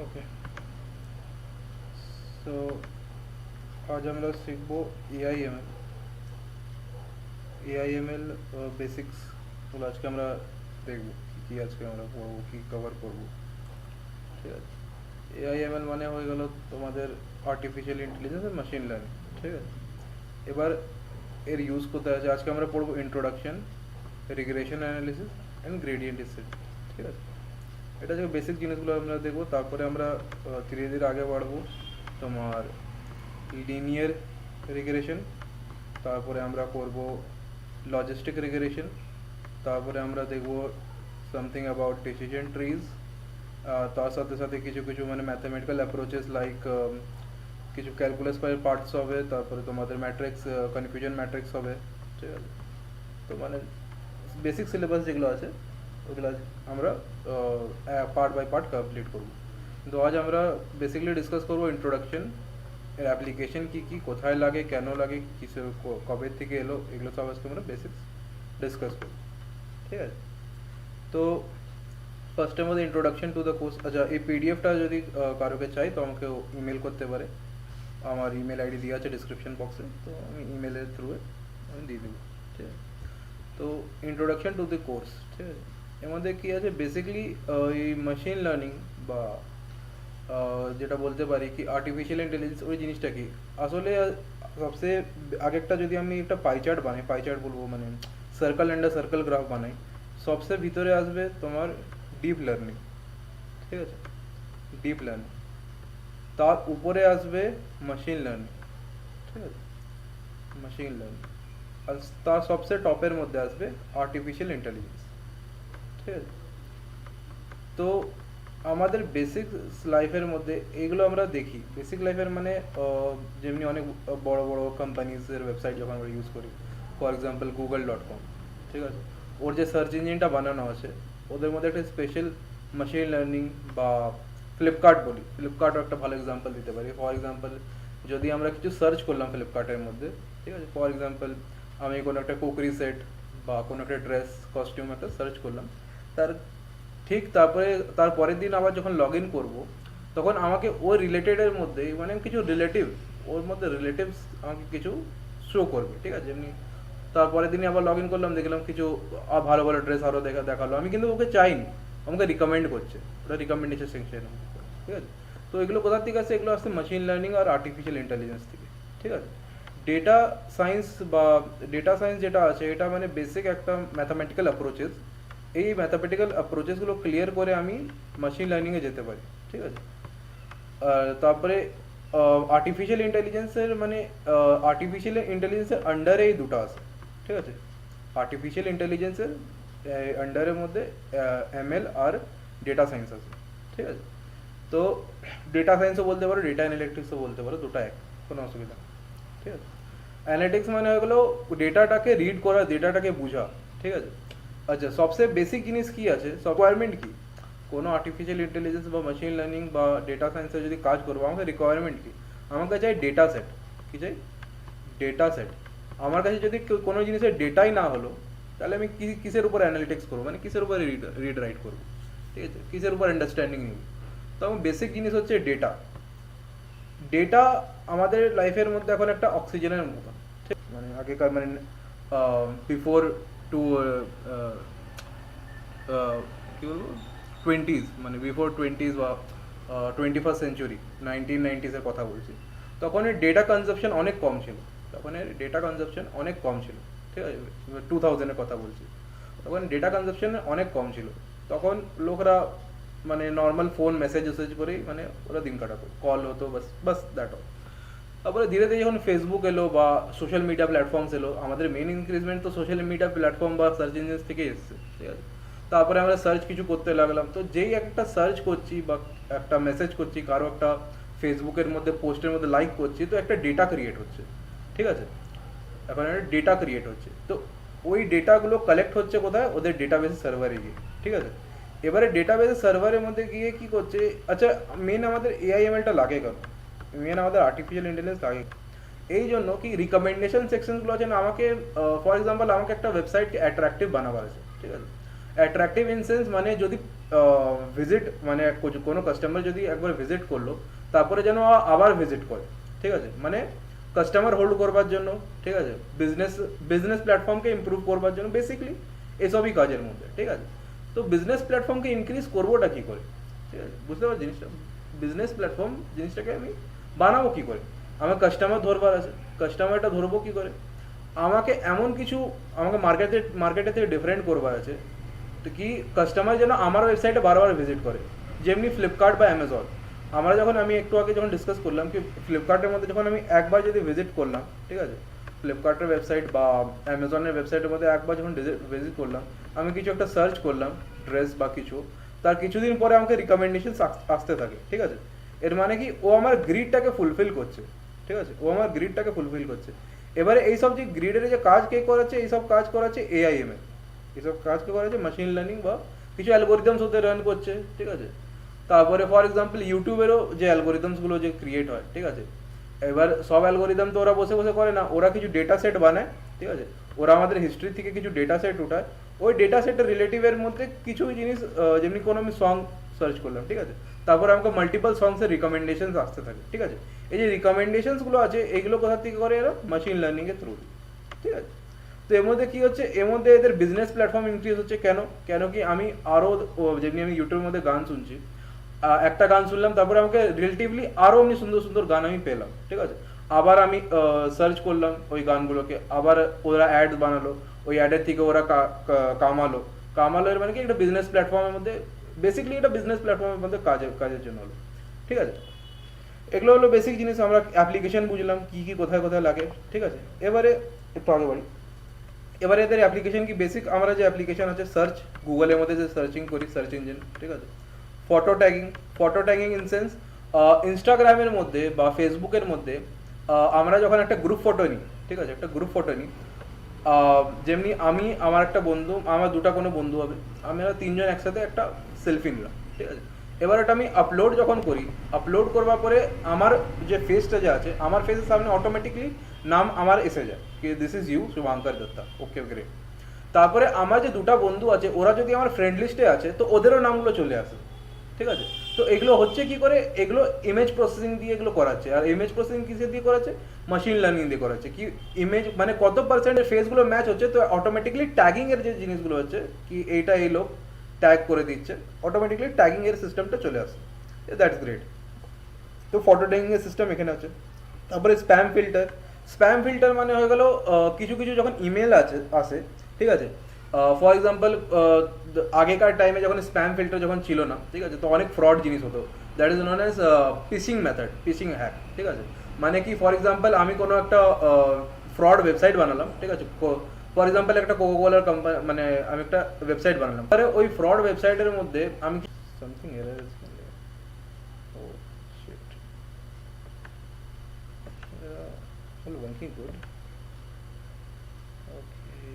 Okay, सो आज আমরা শিখব এআইএমএল। এআইএমএল বেসিক্স গুলো আজকে আমরা দেখব, কি আজকে আমরা পড়ব, কি কভার করব। ঠিক আছে, এআইএমএল মানে হয়ে গেল তোমাদের আর্টিফিশিয়াল ইন্টেলিজেন্স আর মেশিন লার্নিং। ঠিক আছে, এবার এর ইউজ কোথায় আছে আজকে আমরা পড়ব introduction, regression analysis and gradient descent. ঠিক আছে, এটা যে বেসিক জিনিসগুলো আমরা দেখবো, তারপরে আমরা ধীরে ধীরে আগে বাড়বো তোমার লিনিয়ার রিগ্রেশন, তারপরে আমরা করব লজিস্টিক রিগ্রেশন, তারপরে আমরা দেখব সামথিং অ্যাবাউট ডিসিশন ট্রিজ, তার সাথে সাথে কিছু কিছু মানে ম্যাথামেটিক্যাল অ্যাপ্রোচেস লাইক কিছু ক্যালকুলাস পার্টস হবে, তারপরে তোমাদের ম্যাট্রিক্স কনফিউশন ম্যাট্রিক্স হবে। ঠিক আছে, তো মানে বেসিক সিলেবাস যেগুলো আছে ওগুলো আমরা পার্ট বাই পার্ট কমপ্লিট করব। তো আজ আমরা বেসিক্যালি ডিসকাস করব ইন্ট্রোডাকশন, এর অ্যাপ্লিকেশন কী কী, কোথায় লাগে, কেন লাগে, কিসের কবে থেকে এলো, এগুলো সব আজকে আমরা বেসিক্স ডিসকাস করব। ঠিক আছে, তো ফার্স্টের মধ্যে ইন্ট্রোডাকশন টু দ্য কোর্স। আচ্ছা, এই পিডিএফটা যদি কারোকে চাই তো আমাকে ইমেল করতে পারে, আমার ইমেল আইডি দেওয়া আছে ডিসক্রিপশন বক্সে, তো আমি ইমেলের থ্রুয়ে আমি দিয়ে দেবো। ঠিক আছে, তো ইন্ট্রোডাকশন টু দ্য কোর্স। ঠিক আছে, এর মধ্যে কী আছে বেসিক্যালি এই মেশিন লার্নিং বা যেটা বলতে পারি কি আর্টিফিশিয়াল ইন্টেলিজেন্স, ওই জিনিসটা কি আসলে সবসে আগেরটা যদি আমি একটা পাই চার্ট বানাই, পাই চার্ট বলবো মানে সার্কেল অ্যান্ড সার্কেল গ্রাফ বানাই, সবসে ভিতরে আসবে তোমার ডিপ লার্নিং। ঠিক আছে, ডিপ লার্নিং, তার উপরে আসবে মেশিন লার্নিং। ঠিক আছে, মেশিন লার্নিং, আর তার সবসে টপের মধ্যে আসবে আর্টিফিশিয়াল ইন্টেলিজেন্স। ঠিক আছে, তো আমাদের বেসিক লাইফের মধ্যে এইগুলো আমরা দেখি। বেসিক লাইফের মানে যেমনি অনেক বড় বড় কোম্পানিজের ওয়েবসাইট যখন আমরা ইউজ করি, ফর এক্সাম্পল google.com। ঠিক আছে, ওর যে সার্চ ইঞ্জিনটা বানানো আছে ওদের মধ্যে একটা স্পেশাল মেশিন লার্নিং, বা ফ্লিপকার্ট বলি, ফ্লিপকার্টও একটা ভালো এক্সাম্পল দিতে পারি। ফর এক্সাম্পল যদি আমরা কিছু সার্চ করলাম ফ্লিপকার্টের মধ্যে, ঠিক আছে, ফর এক্সাম্পল আমি কোনো একটা কুকরি সেট বা কোনো একটা ড্রেস কস্টিউম একটা সার্চ করলাম, তার ঠিক তারপরের দিন আবার যখন লগ ইন করবো তখন আমাকে ওই রিলেটেডের মধ্যে মানে কিছু রিলেটিভ, ওর মধ্যে রিলেটিভস আমাকে কিছু শো করবে। ঠিক আছে, যেমনি তারপরের দিনে আবার লগ ইন করলাম, দেখলাম কিছু ভালো ভালো ড্রেস আরও দেখালো, আমি কিন্তু ওকে চাইনি, আমাকে রিকমেন্ড করছে, ওটা রিকমেন্ডেশন সেকশন। ঠিক আছে, তো এগুলো কোথার থেকে আসছে? এগুলো আসছে মেশিন লার্নিং আর আর্টিফিশিয়াল ইন্টেলিজেন্স থেকে। ঠিক আছে, ডেটা সায়েন্স বা ডেটা সায়েন্স যেটা আছে এটা মানে বেসিক একটা ম্যাথামেটিক্যাল অ্যাপ্রোচেস। এই ম্যাথামেটিক্যাল অ্যাপ্রোচেসগুলো ক্লিয়ার করে আমি মেশিন লার্নিংয়ে যেতে পারি। ঠিক আছে, তারপরে আর্টিফিশিয়াল ইন্টেলিজেন্সের মানে আর্টিফিশিয়াল ইন্টেলিজেন্সের আন্ডারে এই দুটো আছে। ঠিক আছে, আর্টিফিশিয়াল ইন্টেলিজেন্সের আন্ডারের মধ্যে এমএল আর ডেটা সায়েন্স আছে। ঠিক আছে, তো ডেটা সায়েন্সও বলতে পারো, ডেটা অ্যানালিটিক্সও বলতে পারো, দুটো এক, কোনো অসুবিধা নেই। ঠিক আছে, অ্যানালিটিক্স মানে হয়ে গেলো ডেটাটাকে রিড করা, ডেটাটাকে বোঝা। ঠিক আছে, আচ্ছা সবচেয়ে বেসিক জিনিস কি আছে, রিকোয়ারমেন্ট কি কোনো আর্টিফিশিয়াল ইন্টেলিজেন্স বা মেশিন লার্নিং বা ডেটা সায়েন্সে যদি কাজ করবো, আমাকে রিকোয়ারমেন্ট কি? আমাকে চাই ডেটা সেট। কি চাই? Data set. আমার কাছে যদি কোনো জিনিসের ডেটাই না হলো তাহলে আমি কিসের উপর অ্যানালিটিক্স করবো, মানে কিসের উপর রিড রাইট করবো? ঠিক আছে, কিসের উপর আন্ডারস্ট্যান্ডিং নেব? তো আমার বেসিক জিনিস হচ্ছে ডেটা। ডেটা আমাদের লাইফের মধ্যে এখন একটা অক্সিজেনের মতন। ঠিক, মানে আগেকার মানে বিফোর টু কী বলবো 20s, মানে বিফোর 20s বা 21st সেঞ্চুরি 1990s-এর কথা বলছি, তখন এর ডেটা কনজাপশন অনেক কম ছিল। তখন এর ডেটা কনজাপশন অনেক কম ছিল। ঠিক আছে, 2000-এর কথা বলছি, তখন ডেটা কনজাপশন অনেক কম ছিল। তখন লোকরা মানে নর্মাল ফোন মেসেজ করেই মানে ওরা দিন কাটাতো, কল হতো, বাস বাস দ্যাট অল। তারপরে ধীরে ধীরে যখন ফেসবুক এলো বা সোশ্যাল মিডিয়া প্ল্যাটফর্মস এলো, আমাদের মেন ইনক্রিজমেন্ট তো সোশ্যাল মিডিয়া প্ল্যাটফর্ম বা সার্চ ইঞ্জিনস থেকে এসছে। ঠিক আছে, তারপরে আমরা সার্চ কিছু করতে লাগলাম, তো যেই একটা সার্চ করছি বা একটা মেসেজ করছি, কারো একটা ফেসবুকের মধ্যে পোস্টের মধ্যে লাইক করছি, তো একটা ডেটা ক্রিয়েট হচ্ছে। ঠিক আছে, এখন একটা ডেটা ক্রিয়েট হচ্ছে, তো ওই ডেটাগুলো কালেক্ট হচ্ছে কোথায়? ওদের ডেটাবেস সার্ভারে গিয়ে। ঠিক আছে, এবারে ডেটাবেস সার্ভারের মধ্যে গিয়ে কি করছে? আচ্ছা, মেন আমাদের এআইএমএলটা লাগে কেন? মেন আমাদের আর্টিফিশিয়াল ইন্টেলিজেন্স লাগে এই জন্য কি রিকমেন্ডেশন সেকশনগুলো আছে না, আমাকে ফর এক্সাম্পল আমাকে একটা ওয়েবসাইটকে অ্যাট্রাকটিভ বানাবার আছে। ঠিক আছে, অ্যাট্রাকটিভ ইন সেন্স মানে যদি ভিজিট মানে কোনো কাস্টমার যদি একবার ভিজিট করলো তারপরে যেন আবার ভিজিট করে, ঠিক আছে, মানে কাস্টমার হোল্ড করবার জন্য, ঠিক আছে, বিজনেস প্ল্যাটফর্মকে ইমপ্রুভ করবার জন্য বেসিকলি এসবই কাজের মধ্যে, ঠিক আছে। তো বিজনেস প্ল্যাটফর্মকে ইনক্রিজ করবোটা কি করে, ঠিক আছে, বুঝতে পারো জিনিসটা। বিজনেস প্ল্যাটফর্ম জিনিসটাকে আমি বানাবো কি করে, আমার কাস্টমার ধরবার আছে, কাস্টমারটা ধরবো কি করে, আমাকে এমন কিছু আমাকে মার্কেটে থেকে ডিফারেন্ট করবার আছে তো কি কাস্টমার যেন আমার ওয়েবসাইটে বারবার ভিজিট করে, যেমনি ফ্লিপকার্ট বা অ্যামাজন। আমরা যখন আমি একটু আগে যখন ডিসকাস করলাম কি ফ্লিপকার্টের মধ্যে যখন আমি একবার যদি ভিজিট করলাম, ঠিক আছে, ফ্লিপকার্টের ওয়েবসাইট বা অ্যামাজনের ওয়েবসাইটের মধ্যে একবার যখন ভিজিট করলাম, আমি কিছু একটা সার্চ করলাম ড্রেস বা কিছু, তার কিছুদিন পরে আমাকে রিকমেন্ডেশন আসতে থাকে, ঠিক আছে। এর মানে কি ও আমার গ্রিডটাকে ফুলফিল করছে, ঠিক আছে, ও আমার গ্রিডটাকে ফুলফিল করছে। এবারে এইসব যে গ্রিডের যে কাজ কে করাচ্ছে, এইসব কাজ করাচ্ছে এআইএমএল, এইসব কাজ কে করাচ্ছে মেশিন লার্নিং বা কিছু অ্যালগোরিদমস ওতে রান করছে, ঠিক আছে। তারপরে ফর এক্সাম্পল ইউটিউবেরও যে অ্যালগোরিদমসগুলো যে ক্রিয়েট হয়, ঠিক আছে, এবার সব অ্যালগোরিদম তো ওরা বসে বসে করে না, ওরা কিছু ডেটা সেট বানায়, ঠিক আছে, ওরা আমাদের হিস্ট্রি থেকে কিছু ডেটা সেট উঠায়, ওই ডেটা সেটের রিলেটিভের মধ্যে কিছু জিনিস যেমনি কোনো আমি সং সার্চ করলাম, ঠিক আছে, তারপরে আমাকে মাল্টিপল সংসের রিকমেন্ডেশনস আসতে থাকে, ঠিক আছে। এই যে রিকমেন্ডেশনসগুলো আছে এইগুলো কোথা থেকে করে এরা মেশিন লার্নিংয়ের থ্রু, ঠিক আছে। তো এর মধ্যে কি হচ্ছে, এর মধ্যে এদের বিজনেস প্ল্যাটফর্ম ইনক্রিজ হচ্ছে কেন, কেন কি আমি আরও যেমনি আমি ইউটিউবের মধ্যে গান শুনছি, একটা গান শুনলাম তারপরে আমাকে রিলেটিভলি আরও এমনি সুন্দর সুন্দর গান আমি পেলাম, ঠিক আছে। আবার আমি সার্চ করলাম ওই গানগুলোকে, আবার ওরা অ্যাড বানালো, ওই অ্যাডের থেকে ওরা কামালো এর মানে কি একটা বিজনেস প্ল্যাটফর্মের মধ্যে বেসিকলি এটা বিজনেস প্ল্যাটফর্মের মধ্যে কাজের জন্য হলো, ঠিক আছে। এগুলো হলো বেসিক জিনিস, আমরা অ্যাপ্লিকেশন বুঝলাম কি কি কোথায় কোথায় লাগে, ঠিক আছে। এবারে একটু আগে বাড়ি, এবারে এদের অ্যাপ্লিকেশন কি বেসিক আমরা যে অ্যাপ্লিকেশন আছে সার্চ গুগলের মধ্যে যে সার্চিং করি সার্চ ইঞ্জিন, ঠিক আছে। ফটো ট্যাগিং ইন সেন্স ইনস্টাগ্রামের মধ্যে বা ফেসবুকের মধ্যে আমরা যখন একটা গ্রুপ ফটো নিই, ঠিক আছে, একটা গ্রুপ ফটো নিই, যেমনি আমি আমার একটা বন্ধু, আমার দুটা কোনো বন্ধু হবে, আমরা তিনজন একসাথে একটা সেলফি নিলাম, ঠিক আছে। এবার এটা আমি আপলোড যখন করি, আপলোড করবার পরে আমার যে ফেসটা যে আছে, আমার ফেসের সামনে অটোমেটিকলি নাম আমার এসে যায় কি this is you Shubhankar Datta, okay great. তারপরে আমার যে দুটা বন্ধু আছে ওরা যদি আমার ফ্রেন্ড লিস্টে আছে তো ওদেরও নামগুলো চলে আসে, ঠিক আছে। তো এগুলো হচ্ছে কি করে, এগুলো ইমেজ প্রসেসিং দিয়ে এগুলো করাচ্ছে, আর ইমেজ প্রসেসিং কিসে দিয়ে করাচ্ছে, মেশিন লার্নিং দিয়ে করাচ্ছে। কি ইমেজ মানে কত পার্সেন্টের ফেসগুলো ম্যাচ হচ্ছে, তো অটোমেটিকলি ট্যাগিং এর যে জিনিসগুলো হচ্ছে কি এইটা এই লোক ট্যাগ করে দিচ্ছে, অটোমেটিকলি ট্যাগিং এর সিস্টেমটা চলে আসে, দ্যাটস গ্রেট। তো ফটো ট্যাগিং এর সিস্টেম এখানে আছে। তারপরে স্প্যাম ফিল্টার মানে হয়ে গেল কিছু কিছু যখন ইমেল আসে, ঠিক আছে, ফর এক্সাম্পল আগেকার টাইমে যখন স্প্যাম ফিল্টার যখন ছিল না, ঠিক আছে, তো অনেক ফ্রড জিনিস হতো, that is known as phishing hack, ঠিক আছে। মানে কি ফর এক্সাম্পল আমি কোনো একটা ফ্রড ওয়েবসাইট বানালাম, ঠিক আছে, ফর এক্সাম্পল একটা কোকাকোলার কোম্পানি, মানে আমি একটা ওয়েবসাইট বানালাম, তাহলে ওই ফ্রড ওয়েবসাইটের মধ্যে আমি সামথিং এরর ইজ ও sheet all working good. Okay,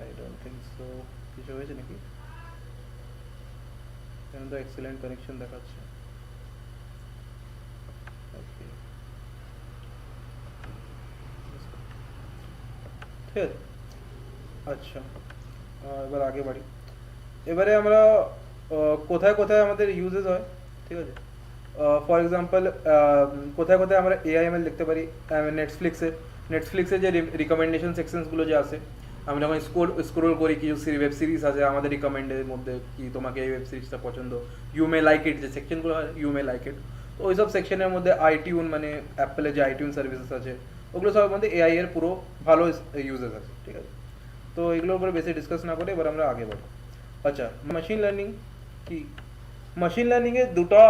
I don't think so. কিছু হয়েছে নাকি? এখন তো এক্সেলেন্ট কানেকশন দেখাচ্ছে। ওকে, ঠিক আছে, আচ্ছা, এবার আগে বাড়ি। এবারে আমরা কোথায় কোথায় আমাদের ইউজেস হয়, ঠিক আছে। ফর এক্সাম্পল কোথায় কোথায় আমরা এআইএমএল দেখতে পারি, নেটফ্লিক্সে যে রিকমেন্ডেশন সেকশনসগুলো যে আসে, আমি যখন স্ক্রোল করি কিছু ওয়েব সিরিজ আছে আমাদের রিকমেন্ডের মধ্যে কি তোমাকে এই ওয়েব সিরিজটা পছন্দ, ইউ মে লাইক ইট, যে সেকশনগুলো হয় ইউ মে লাইক ইট, তো ওই সব সেকশনের মধ্যে আইটিউন মানে অ্যাপেলের যে আইটিউন সার্ভিসেস আছে ওগুলো সব মধ্যে এআই এর পুরো ভালো ইউজেস আছে, ঠিক আছে। তো এগুলোর উপরে বেশি ডিসকাস না করে এবার আমরা আগে বাড়ি। আচ্ছা, মেশিন লার্নিং কি, মেশিন লার্নিং এর দুটো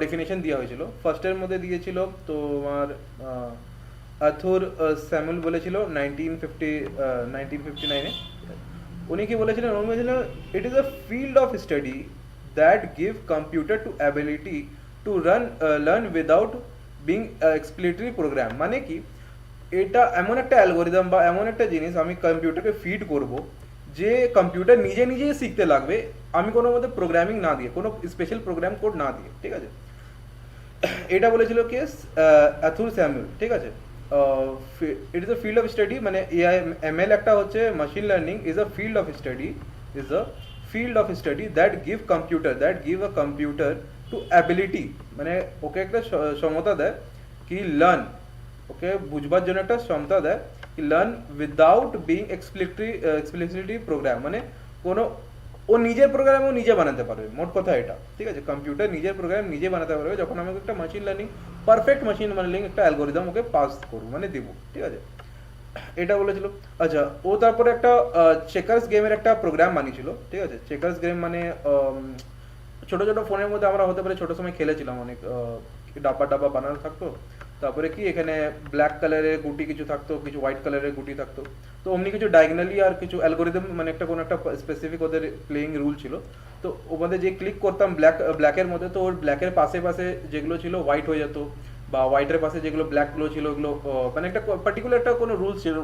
ডেফিনেশন দেওয়া হয়েছিল। ফার্স্টের মধ্যে দিয়েছিল তোমার আর্থুর স্যামুয়েল বলেছিল 1959-এ। উনি কি বলেছিলেন, উনি বলেছিলেন it is a field of study that give computer to ability to learn without being explicitly program. মানে কি এটা এমন একটা অ্যালগোরিদম বা এমন একটা জিনিস আমি কম্পিউটারকে ফিড করব যে কম্পিউটার নিজে নিজেই শিখতে লাগবে, আমি কোনো মধ্যে প্রোগ্রামিং না দিয়ে, কোনো স্পেশাল প্রোগ্রাম কোড না দিয়ে, ঠিক আছে। এটা বলেছিল কে, আর্থুর স্যামুয়েল, ঠিক আছে। ইট is a field of study, মানে এআই এমএল একটা হচ্ছে machine learning is a field of study, is a field of study that give a computer to ability মানে ওকে একটা ক্ষমতা দেয় কি লার্ন, ওকে বুঝবার জন্য একটা ক্ষমতা দেয় কি learn without being explicitly program, মানে কোনো ও নিজের প্রোগ্রাম ও নিজে বানাতে পারবে, মোট কথা এটা, ঠিক আছে। কম্পিউটার নিজের প্রোগ্রাম নিজে বানাতে পারবে যখন আমি একটা machine learning perfect machine learning একটা অ্যালগোরিদম ওকে পাস করবো মানে দিব, ঠিক আছে। এটা বলেছিল। আচ্ছা, ও তারপরে একটা চেকার্স গেমের একটা প্রোগ্রাম বানিয়েছিল, ঠিক আছে। চেকার্স গেম মানে ছোট ছোট ফোনের মধ্যে আমরা হতে পারে ছোট সময় খেলেছিলাম অনেক, ডাব্বা ডাব্বা বানানো থাকতো, তারপরে কি এখানে ব্ল্যাক কালারের গুটি কিছু থাকতো, কিছু হোয়াইট কালারের গুটি থাকতো, তো অমনি কিছু ডায়াগনালি আর কিছু অ্যালগোরিদম মানে একটা কোনো একটা স্পেসিফিক ওদের প্লেইং রুল ছিল। তো ওদের যে ক্লিক করতাম ব্ল্যাকের মধ্যে, তো ওর ব্ল্যাকের পাশে পাশে যেগুলো ছিল হোয়াইট হয়ে যেত, বা হোয়াইটের পাশে যেগুলো ব্ল্যাকগুলো ছিল ওগুলো মানে একটা পার্টিকুলার একটা কোনো রুলস ছিল,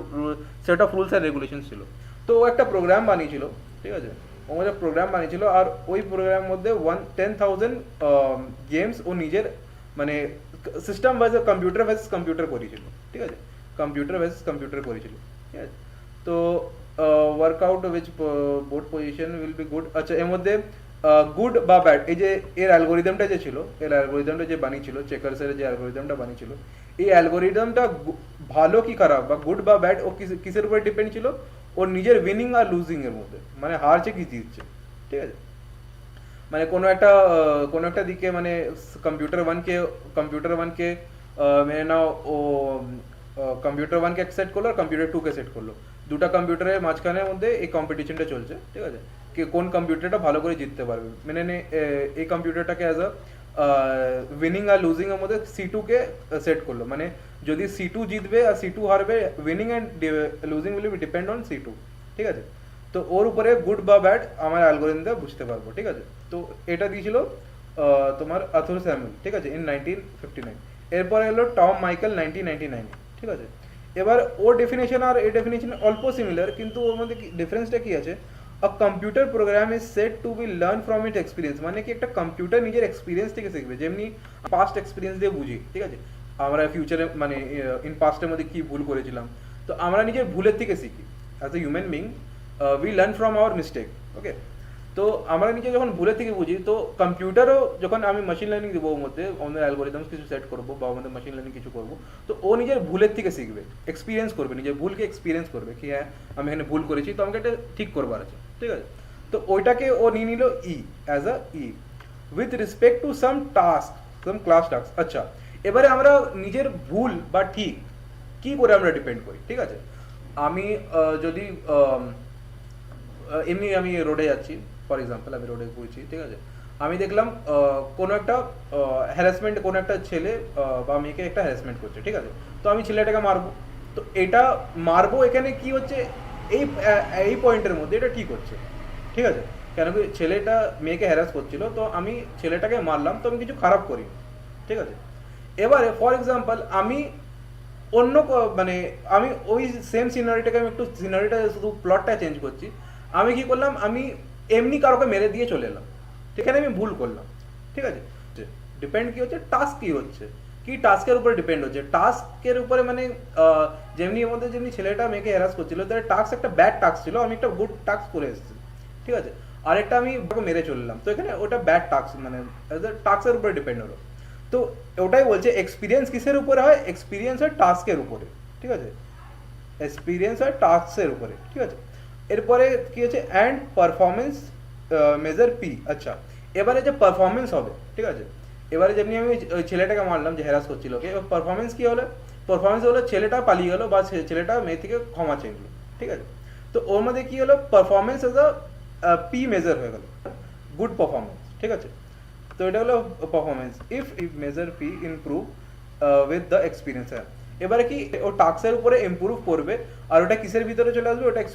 set of rules and regulation ছিল। তো ও একটা প্রোগ্রাম বানিয়েছিল, ঠিক আছে। ও আমাদের প্রোগ্রাম বানিয়েছিল, আর ওই প্রোগ্রামের মধ্যে 10,000 গেমস ও নিজের মানে সিস্টেম ওয়াইজ কম্পিউটার করেছিল, ঠিক আছে। কম্পিউটার করেছিল, ঠিক আছে। তো workout which board position will be good. আচ্ছা, এর মধ্যে গুড বা ব্যাড, এই যে এর অ্যালগোরিদমটা যে ছিল, এর অ্যালগোরিদমটা যে বানিয়েছিল, চেকার্সের যে অ্যালগোরিদমটা বানিয়েছিল, এই অ্যালগোরিদমটা ভালো কি খারাপ বা গুড বা ব্যাড ও কিসের উপরে ডিপেন্ড ছিল, ওর নিজের উইনিং আর লুজিং এর মধ্যে, মানে হারছে কি জিতছে, ঠিক আছে। মানে কোনো একটা দিকে মানে কম্পিউটার ওয়ানকে মেনে নাও, ও কম্পিউটার ওয়ানকে সেট করলো আর কম্পিউটার টু কে সেট করলো, দুটা কম্পিউটারের মাঝখানের মধ্যে এই কম্পিটিশনটা চলছে, ঠিক আছে। কি কোন কম্পিউটারটা ভালো করে জিততে পারবে, মানে এই কম্পিউটারটাকে অ্যাজ আ উইনিং আর লুজিং এর মধ্যে C2 কে সেট করলো, মানে যদি C2 জিতবে আর C2 হারবে, winning and losing will be depend on C2, ঠিক আছে। তো ওর উপরে গুড বা ব্যাড আমার অ্যালগোরিদম বুঝতে পারবো, ঠিক আছে। তো এটা দিয়েছিল তোমার আর্থার স্যামুয়েল, ঠিক আছে, ইন 1959। এরপরে এলো টম মাইকেল 1999, ঠিক আছে। এবার ওর ডেফিনেশন আর এই ডেফিনেশন অল্প সিমিলার, কিন্তু ওর মধ্যে ডিফারেন্সটা কি আছে, a computer program is set to be learn from it experience, মানে কি একটা কম্পিউটার নিজের এক্সপিরিয়েন্স থেকে শিখবে, যেমনি পাস্ট এক্সপিরিয়েন্স দিয়ে বুঝি, ঠিক আছে। আমরা ফিউচারে মানে ইন পাস্টের মধ্যে কি ভুল করেছিলাম, তো আমরা নিজের ভুলের থেকে শিখি as a human being, we learn from our mistake, okay. তো আমরা নিজে যখন ভুলের থেকে বুঝি, তো কম্পিউটারও যখন আমি মেশিন লার্নিং দেবো ওর মধ্যে, আমাদের অ্যালগোরিদমস কিছু সেট করবো বা আমাদের মেশিন লার্নিং কিছু করবো, তো ও নিজের ভুলের থেকে শিখবে, এক্সপিরিয়েন্স করবে, নিজের ভুলকে এক্সপিরিয়েন্স করবে কি হ্যাঁ আমি এখানে ভুল করেছি, তো আমাকে এটা ঠিক করবার আছে, ঠিক আছে। তো ওইটাকে ও নিয়ে নিল as a with respect to some class task. আচ্ছা, এবারে আমরা নিজের ভুল বা ঠিক কি করে আমরা ডিপেন্ড করি, ঠিক আছে। আমি যদি এমনি আমি রোডে যাচ্ছি, ফর এক্সাম্পল আমি রোডে ঘুরছি, ঠিক আছে। আমি দেখলাম কোনো একটা হ্যারাসমেন্ট, কোনো একটা ছেলে বা মেয়েকে একটা হ্যারাসমেন্ট করছে, ঠিক আছে। তো আমি ছেলেটাকে মারবো, তো এটা মারবো এখানে কি হচ্ছে, এই পয়েন্টের মধ্যে এটা ঠিক হচ্ছে, ঠিক আছে। কেন কি ছেলেটা মেয়েকে হ্যারাস করছিল, তো আমি ছেলেটাকে মারলাম, তো আমি কিছু খারাপ করি, ঠিক আছে। এবারে ফর এক্সাম্পল আমি অন্য মানে আমি ওই সেম সিনারিটাকে আমি একটু সিনারিটা শুধু প্লটটা চেঞ্জ করছি, আমি কি করলাম, আমি এমনি কারোকে মেরে দিয়ে চলে এলাম, সেখানে আমি ভুল করলাম, ঠিক আছে। ডিপেন্ড কি হচ্ছে, টাস্ক কি হচ্ছে, কি টাস্কের উপরে ডিপেন্ড হচ্ছে, টাস্কের উপরে মানে যেমনি আমাদের যেমনি ছেলেটা মেয়েকে হ্যারাস করছিল, তার টাস্ক একটা ব্যাড টাস্ক ছিল, আমি একটা গুড টাস্ক করে এসেছি, ঠিক আছে। আরেকটা আমি মেরে চললাম, তো এখানে ওটা ব্যাড টাস্ক, মানে টাস্কের উপরে ডিপেন্ড হলো। তো ওটাই বলছে এক্সপিরিয়েন্স কিসের উপরে হয়, এক্সপিরিয়েন্স হয় টাস্কের উপরে, ঠিক আছে। এক্সপিরিয়েন্স হয় টাস্কের উপরে, ঠিক আছে। এরপরে কি হচ্ছে, অ্যান্ড পারফরমেন্স মেজার পি। আচ্ছা, এবারে যে পারফরমেন্স হবে, ঠিক আছে। এবারে যেমনি আমি ওই ছেলেটাকে মারলাম যে হ্যারাস করছিল, ওকে, এবার পারফরমেন্স কি হলো, পারফরমেন্স হলো ছেলেটা পালিয়ে গেলো বা ছেলেটা মেয়ে থেকে ক্ষমা চেয়ে, ঠিক আছে। তো ওর মধ্যে কি হলো, performance as a P measure হয়ে গেল, গুড পারফরমেন্স, ঠিক আছে। তো এটা হলো performance if measure P improve with the experience. এবারে কি ও টাস্কের উপরে ইমপ্রুভ করবে, আর ওটা কিসের ভিতরে চলে আসবে, ওটা